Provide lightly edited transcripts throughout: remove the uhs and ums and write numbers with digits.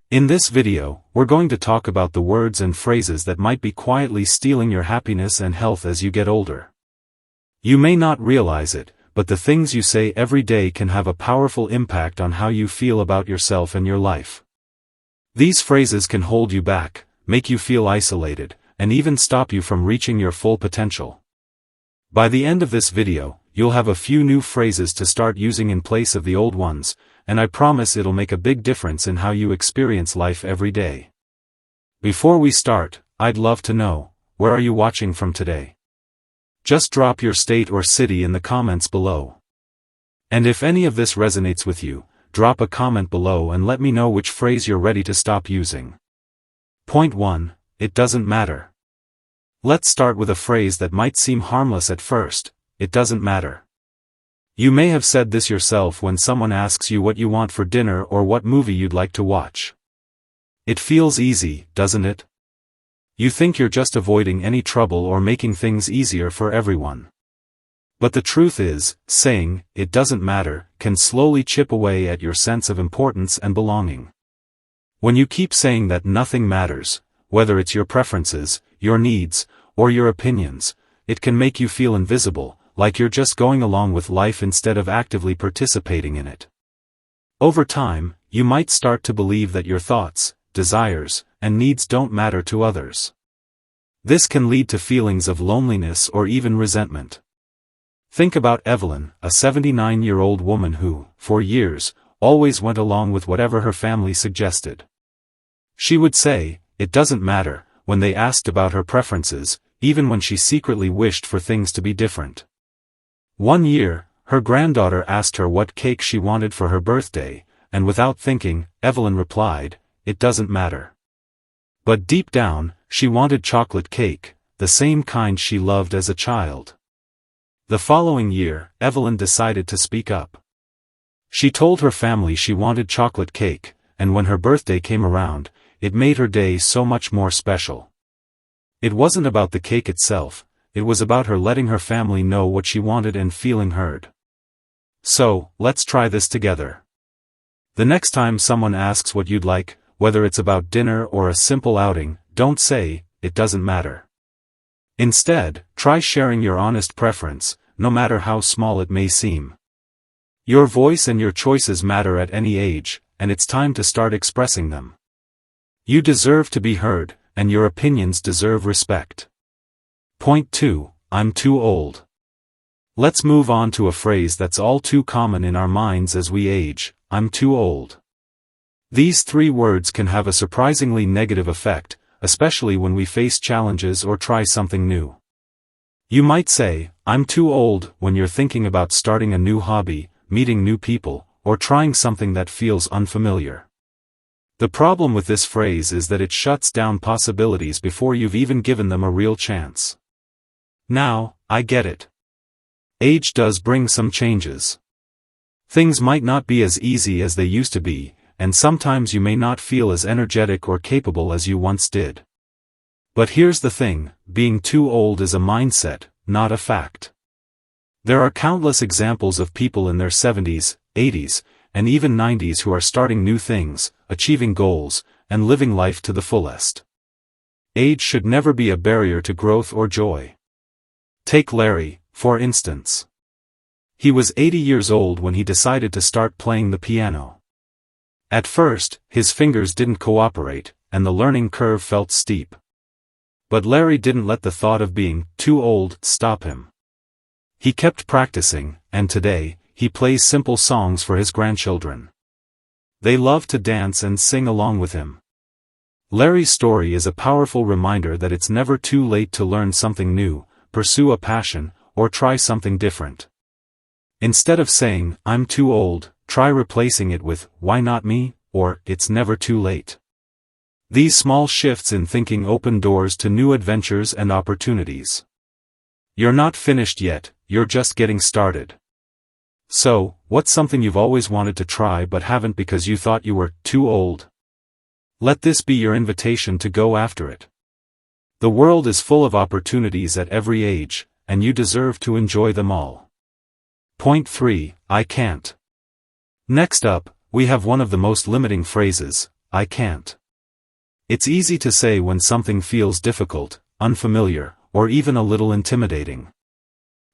In this video, we're going to talk about the words and phrases that might be quietly stealing your happiness and health as you get older. You may not realize it, but the things you say every day can have a powerful impact on how you feel about yourself and your life. These phrases can hold you back, make you feel isolated, and even stop you from reaching your full potential. By the end of this video, you'll have a few new phrases to start using in place of the old ones, and I promise it'll make a big difference in how you experience life every day. Before we start, I'd love to know, where are you watching from today? Just drop your state or city in the comments below. And if any of this resonates with you, drop a comment below and let me know which phrase you're ready to stop using. Point 1. It doesn't matter. Let's start with a phrase that might seem harmless at first: it doesn't matter. You may have said this yourself when someone asks you what you want for dinner or what movie you'd like to watch. It feels easy, doesn't it? You think you're just avoiding any trouble or making things easier for everyone. But the truth is, saying, "it doesn't matter," can slowly chip away at your sense of importance and belonging. When you keep saying that nothing matters, whether it's your preferences, your needs, or your opinions, it can make you feel invisible, like you're just going along with life instead of actively participating in it. Over time, you might start to believe that your thoughts, desires, and needs don't matter to others. This can lead to feelings of loneliness or even resentment. Think about Evelyn, a 79-year-old woman who, for years, always went along with whatever her family suggested. She would say, "it doesn't matter," when they asked about her preferences, even when she secretly wished for things to be different. One year, her granddaughter asked her what cake she wanted for her birthday, and without thinking, Evelyn replied, "it doesn't matter." But deep down, she wanted chocolate cake, the same kind she loved as a child. The following year, Evelyn decided to speak up. She told her family she wanted chocolate cake, and when her birthday came around, it made her day so much more special. It wasn't about the cake itself, it was about her letting her family know what she wanted and feeling heard. So, let's try this together. The next time someone asks what you'd like, whether it's about dinner or a simple outing, don't say, "it doesn't matter." Instead, try sharing your honest preference, no matter how small it may seem. Your voice and your choices matter at any age, and it's time to start expressing them. You deserve to be heard, and your opinions deserve respect. Point 2. I'm too old. Let's move on to a phrase that's all too common in our minds as we age: I'm too old. These three words can have a surprisingly negative effect, especially when we face challenges or try something new. You might say, "I'm too old," when you're thinking about starting a new hobby, meeting new people, or trying something that feels unfamiliar. The problem with this phrase is that it shuts down possibilities before you've even given them a real chance. Now, I get it. Age does bring some changes. Things might not be as easy as they used to be, and sometimes you may not feel as energetic or capable as you once did. But here's the thing: being too old is a mindset, not a fact. There are countless examples of people in their 70s, 80s, and even 90s who are starting new things, achieving goals, and living life to the fullest. Age should never be a barrier to growth or joy. Take Larry, for instance. He was 80 years old when he decided to start playing the piano. At first, his fingers didn't cooperate, and the learning curve felt steep. But Larry didn't let the thought of being too old stop him. He kept practicing, and today, he plays simple songs for his grandchildren. They love to dance and sing along with him. Larry's story is a powerful reminder that it's never too late to learn something new, pursue a passion, or try something different. Instead of saying, "I'm too old," try replacing it with, "why not me?" or "it's never too late." These small shifts in thinking open doors to new adventures and opportunities. You're not finished yet, you're just getting started. So, what's something you've always wanted to try but haven't because you thought you were too old? Let this be your invitation to go after it. The world is full of opportunities at every age, and you deserve to enjoy them all. Point 3. I can't. Next up, we have one of the most limiting phrases: I can't. It's easy to say when something feels difficult, unfamiliar, or even a little intimidating.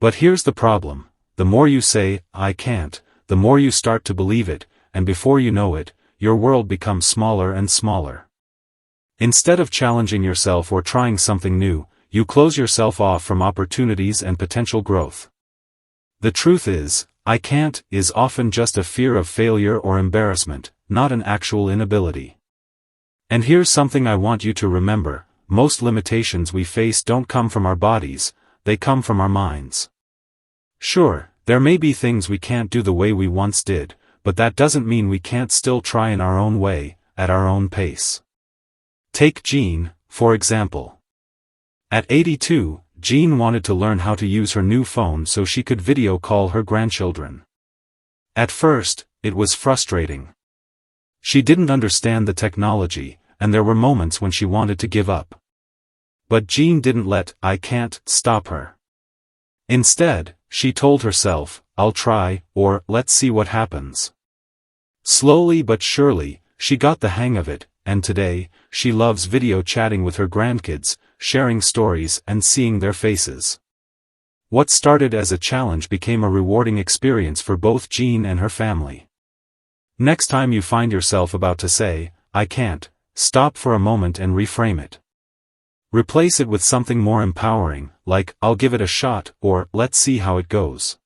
But here's the problem: the more you say, I can't, the more you start to believe it, and before you know it, your world becomes smaller and smaller. Instead of challenging yourself or trying something new, you close yourself off from opportunities and potential growth. The truth is, I can't is often just a fear of failure or embarrassment, not an actual inability. And here's something I want you to remember: most limitations we face don't come from our bodies, they come from our minds. Sure, there may be things we can't do the way we once did, but that doesn't mean we can't still try in our own way, at our own pace. Take Jean, for example. At 82, Jean wanted to learn how to use her new phone so she could video call her grandchildren. At first, it was frustrating. She didn't understand the technology, and there were moments when she wanted to give up. But Jean didn't let "I can't" stop her. Instead, she told herself, "I'll try," or "let's see what happens." Slowly but surely, she got the hang of it, and today, she loves video chatting with her grandkids, sharing stories and seeing their faces. What started as a challenge became a rewarding experience for both Jean and her family. Next time you find yourself about to say, I can't, stop for a moment and reframe it. Replace it with something more empowering, like, I'll give it a shot, or, let's see how it goes.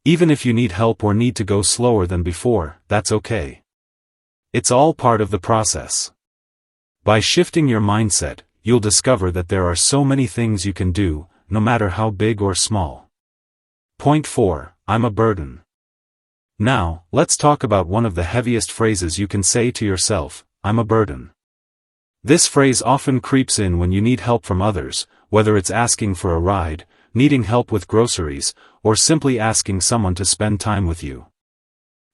Even if you need help or need to go slower than before, that's okay. It's all part of the process. By shifting your mindset, you'll discover that there are so many things you can do, no matter how big or small. Point 4, I'm a burden. Now, let's talk about one of the heaviest phrases you can say to yourself: I'm a burden. This phrase often creeps in when you need help from others, whether it's asking for a ride, needing help with groceries, or simply asking someone to spend time with you.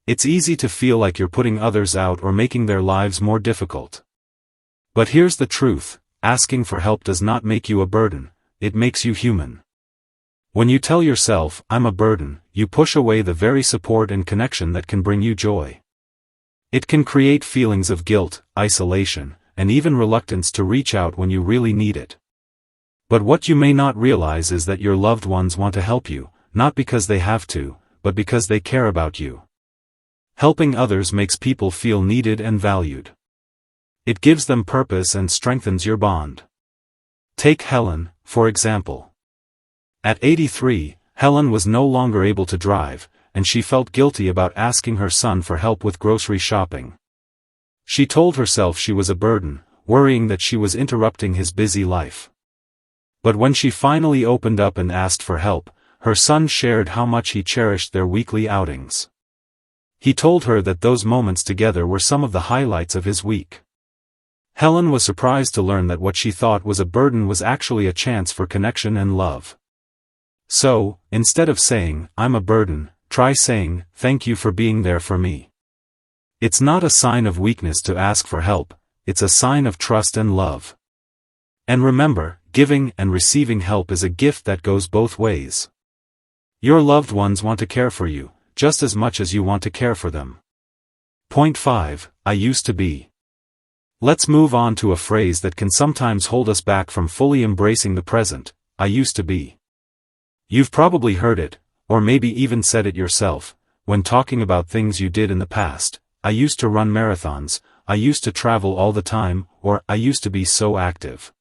It's easy to feel like you're putting others out or making their lives more difficult. But here's the truth: asking for help does not make you a burden, it makes you human. When you tell yourself, I'm a burden, you push away the very support and connection that can bring you joy. It can create feelings of guilt, isolation, and even reluctance to reach out when you really need it. But what you may not realize is that your loved ones want to help you, not because they have to, but because they care about you. Helping others makes people feel needed and valued. It gives them purpose and strengthens your bond. Take Helen, for example. At 83, Helen was no longer able to drive, and she felt guilty about asking her son for help with grocery shopping. She told herself she was a burden, worrying that she was interrupting his busy life. But when she finally opened up and asked for help, her son shared how much he cherished their weekly outings. He told her that those moments together were some of the highlights of his week. Helen was surprised to learn that what she thought was a burden was actually a chance for connection and love. So, instead of saying, I'm a burden, try saying, thank you for being there for me. It's not a sign of weakness to ask for help, it's a sign of trust and love. And remember, giving and receiving help is a gift that goes both ways. Your loved ones want to care for you, just as much as you want to care for them. Point 5, I used to be. Let's move on to a phrase that can sometimes hold us back from fully embracing the present: I used to be. You've probably heard it, or maybe even said it yourself, when talking about things you did in the past. I used to run marathons, I used to travel all the time, or I used to be so active.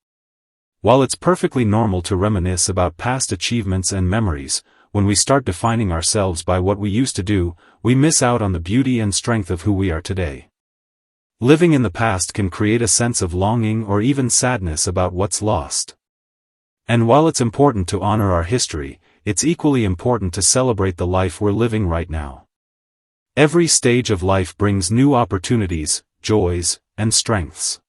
While it's perfectly normal to reminisce about past achievements and memories, when we start defining ourselves by what we used to do, we miss out on the beauty and strength of who we are today. Living in the past can create a sense of longing or even sadness about what's lost. And while it's important to honor our history, it's equally important to celebrate the life we're living right now. Every stage of life brings new opportunities, joys, and strengths.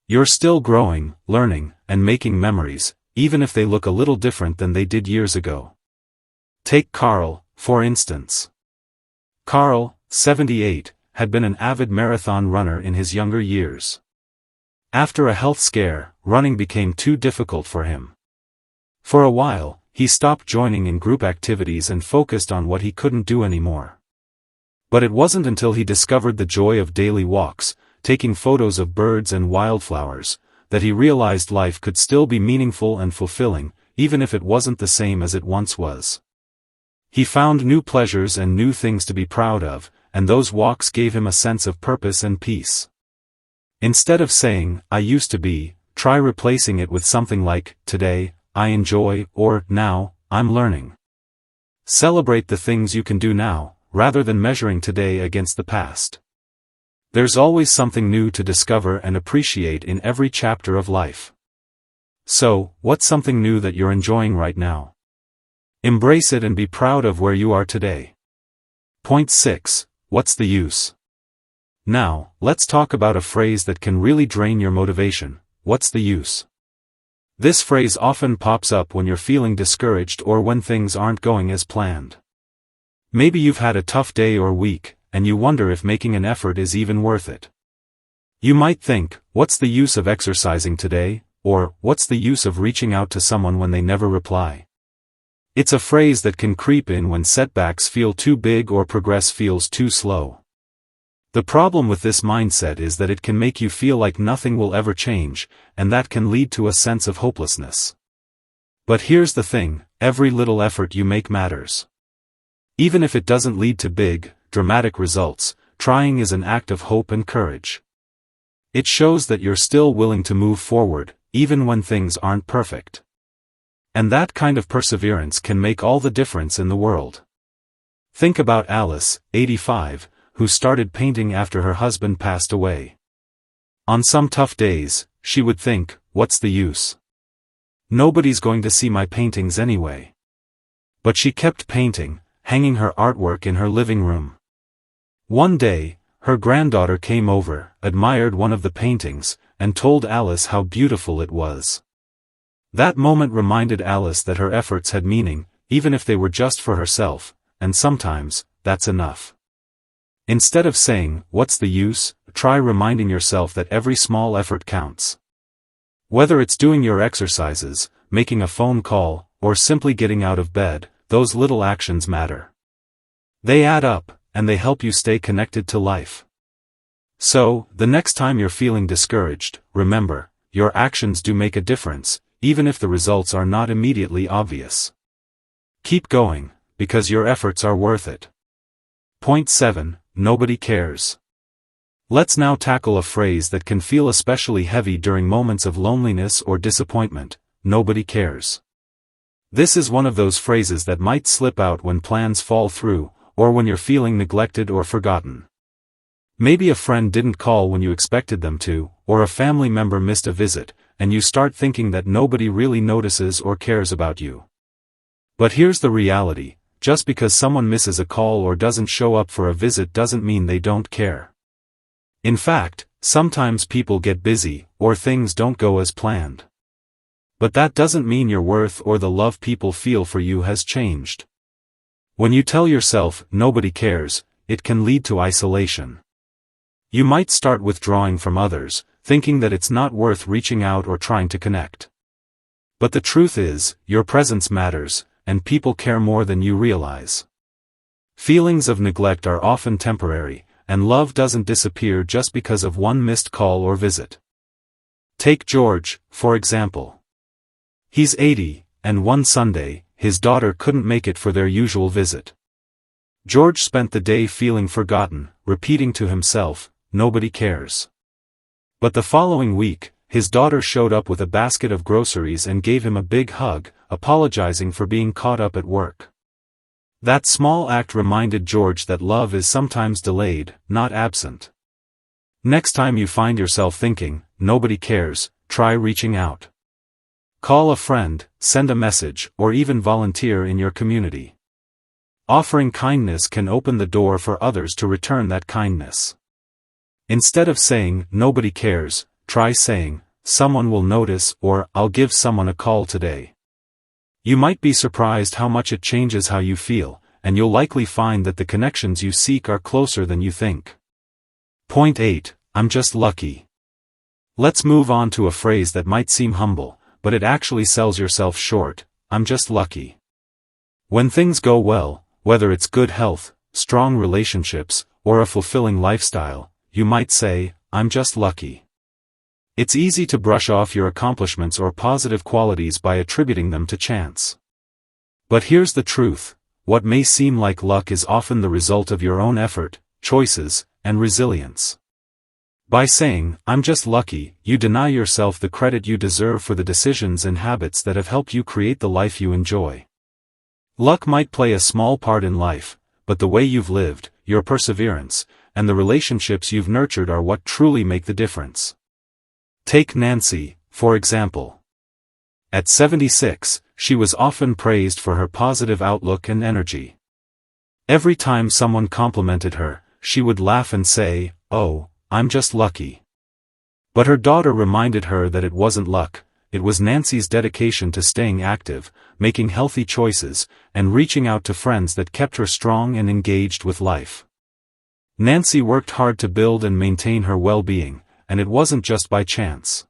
You're still growing, learning, and making memories, even if they look a little different than they did years ago. Take Carl, for instance. Carl, 78, had been an avid marathon runner in his younger years. After a health scare, running became too difficult for him. For a while, he stopped joining in group activities and focused on what he couldn't do anymore. But it wasn't until he discovered the joy of daily walks, taking photos of birds and wildflowers, that he realized life could still be meaningful and fulfilling, even if it wasn't the same as it once was. He found new pleasures and new things to be proud of, and those walks gave him a sense of purpose and peace. Instead of saying, "I used to be," try replacing it with something like, "Today, I enjoy," or "Now, I'm learning." Celebrate the things you can do now, rather than measuring today against the past. There's always something new to discover and appreciate in every chapter of life. So, what's something new that you're enjoying right now? Embrace it and be proud of where you are today. Point 6. What's the use? Now, let's talk about a phrase that can really drain your motivation. What's the use? This phrase often pops up when you're feeling discouraged or when things aren't going as planned. Maybe you've had a tough day or week, and you wonder if making an effort is even worth it. You might think, "What's the use of exercising today?" Or, "What's the use of reaching out to someone when they never reply?" It's a phrase that can creep in when setbacks feel too big or progress feels too slow. The problem with this mindset is that it can make you feel like nothing will ever change, and that can lead to a sense of hopelessness. But here's the thing, every little effort you make matters. Even if it doesn't lead to big, dramatic results, trying is an act of hope and courage. It shows that you're still willing to move forward, even when things aren't perfect. And that kind of perseverance can make all the difference in the world. Think about Alice, 85, who started painting after her husband passed away. On some tough days, she would think, "What's the use? Nobody's going to see my paintings anyway." But she kept painting, hanging her artwork in her living room. One day, her granddaughter came over, admired one of the paintings, and told Alice how beautiful it was. That moment reminded Alice that her efforts had meaning, even if they were just for herself, and sometimes, that's enough. Instead of saying, "What's the use?" try reminding yourself that every small effort counts. Whether it's doing your exercises, making a phone call, or simply getting out of bed, those little actions matter. They add up, and they help you stay connected to life. So, the next time you're feeling discouraged, remember, your actions do make a difference, even if the results are not immediately obvious. Keep going, because your efforts are worth it. Point 7. Nobody cares. Let's now tackle a phrase that can feel especially heavy during moments of loneliness or disappointment: nobody cares. This is one of those phrases that might slip out when plans fall through, or when you're feeling neglected or forgotten. Maybe a friend didn't call when you expected them to, or a family member missed a visit, and you start thinking that nobody really notices or cares about you. But here's the reality: just because someone misses a call or doesn't show up for a visit doesn't mean they don't care. In fact, sometimes people get busy, or things don't go as planned. But that doesn't mean your worth or the love people feel for you has changed. When you tell yourself, "Nobody cares," it can lead to isolation. You might start withdrawing from others, thinking that it's not worth reaching out or trying to connect. But the truth is, your presence matters, and people care more than you realize. Feelings of neglect are often temporary, and love doesn't disappear just because of one missed call or visit. Take George, for example. He's 80, and one Sunday, his daughter couldn't make it for their usual visit. George spent the day feeling forgotten, repeating to himself, "Nobody cares." But the following week, his daughter showed up with a basket of groceries and gave him a big hug, apologizing for being caught up at work. That small act reminded George that love is sometimes delayed, not absent. Next time you find yourself thinking, "Nobody cares," try reaching out. Call a friend, send a message, or even volunteer in your community. Offering kindness can open the door for others to return that kindness. Instead of saying, "Nobody cares," try saying, "Someone will notice," or "I'll give someone a call today." You might be surprised how much it changes how you feel, and you'll likely find that the connections you seek are closer than you think. Point 8. I'm just lucky. Let's move on to a phrase that might seem humble, but it actually sells yourself short: I'm just lucky. When things go well, whether it's good health, strong relationships, or a fulfilling lifestyle, you might say, I'm just lucky. It's easy to brush off your accomplishments or positive qualities by attributing them to chance. But here's the truth: what may seem like luck is often the result of your own effort, choices, and resilience. By saying, "I'm just lucky," you deny yourself the credit you deserve for the decisions and habits that have helped you create the life you enjoy. Luck might play a small part in life, but the way you've lived, your perseverance, and the relationships you've nurtured are what truly make the difference. Take Nancy, for example. At 76, she was often praised for her positive outlook and energy. Every time someone complimented her, she would laugh and say, "Oh, I'm just lucky." But her daughter reminded her that it wasn't luck, it was Nancy's dedication to staying active, making healthy choices, and reaching out to friends that kept her strong and engaged with life. Nancy worked hard to build and maintain her well-being, and it wasn't just by chance.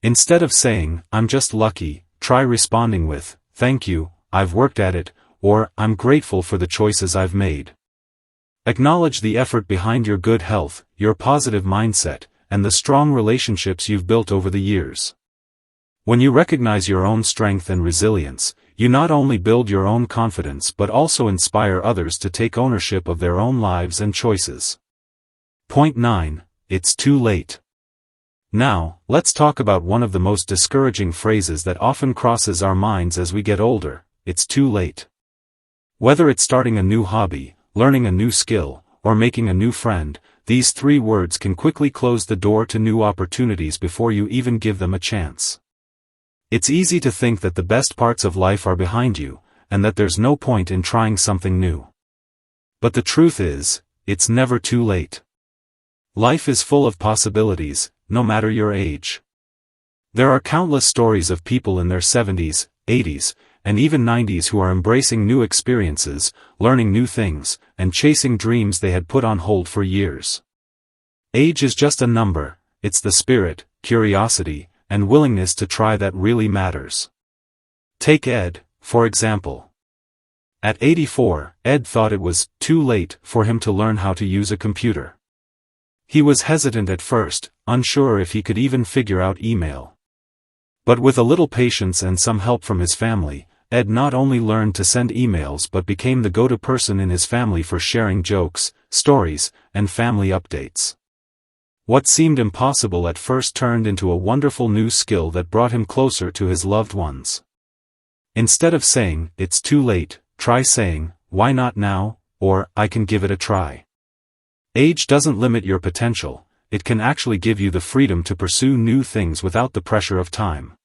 Instead of saying, "I'm just lucky," try responding with, "Thank you, I've worked at it," or "I'm grateful for the choices I've made." Acknowledge the effort behind your good health, your positive mindset, and the strong relationships you've built over the years. When you recognize your own strength and resilience, you not only build your own confidence but also inspire others to take ownership of their own lives and choices. Point 9. It's too late. Now, let's talk about one of the most discouraging phrases that often crosses our minds as we get older: it's too late. Whether it's starting a new hobby, learning a new skill, or making a new friend, these three words can quickly close the door to new opportunities before you even give them a chance. It's easy to think that the best parts of life are behind you, and that there's no point in trying something new. But the truth is, it's never too late. Life is full of possibilities, no matter your age. There are countless stories of people in their 70s, 80s, and even 90s who are embracing new experiences, learning new things, and chasing dreams they had put on hold for years. Age is just a number, it's the spirit, curiosity, and willingness to try that really matters. Take Ed, for example. At 84, Ed thought it was too late for him to learn how to use a computer. He was hesitant at first, unsure if he could even figure out email. But with a little patience and some help from his family, Ed not only learned to send emails but became the go-to person in his family for sharing jokes, stories, and family updates. What seemed impossible at first turned into a wonderful new skill that brought him closer to his loved ones. Instead of saying, "It's too late," try saying, "Why not now?" or "I can give it a try." Age doesn't limit your potential, it can actually give you the freedom to pursue new things without the pressure of time.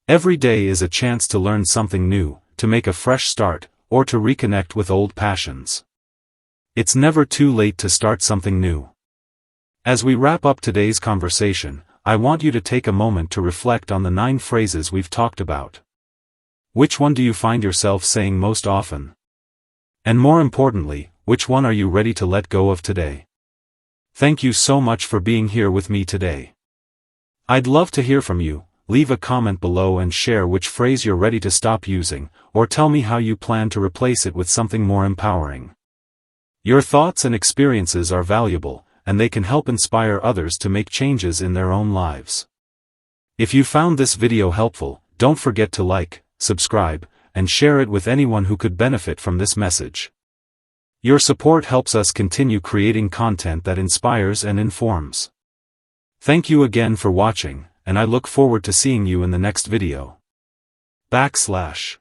Every day is a chance to learn something new, to make a fresh start, or to reconnect with old passions. It's never too late to start something new. As we wrap up today's conversation, I want you to take a moment to reflect on the 9 phrases we've talked about. Which one do you find yourself saying most often? And more importantly, which one are you ready to let go of today? Thank you so much for being here with me today. I'd love to hear from you. Leave a comment below and share which phrase you're ready to stop using, or tell me how you plan to replace it with something more empowering. Your thoughts and experiences are valuable, and they can help inspire others to make changes in their own lives. If you found this video helpful, don't forget to like, subscribe, and share it with anyone who could benefit from this message. Your support helps us continue creating content that inspires and informs. Thank you again for watching, and I look forward to seeing you in the next video. //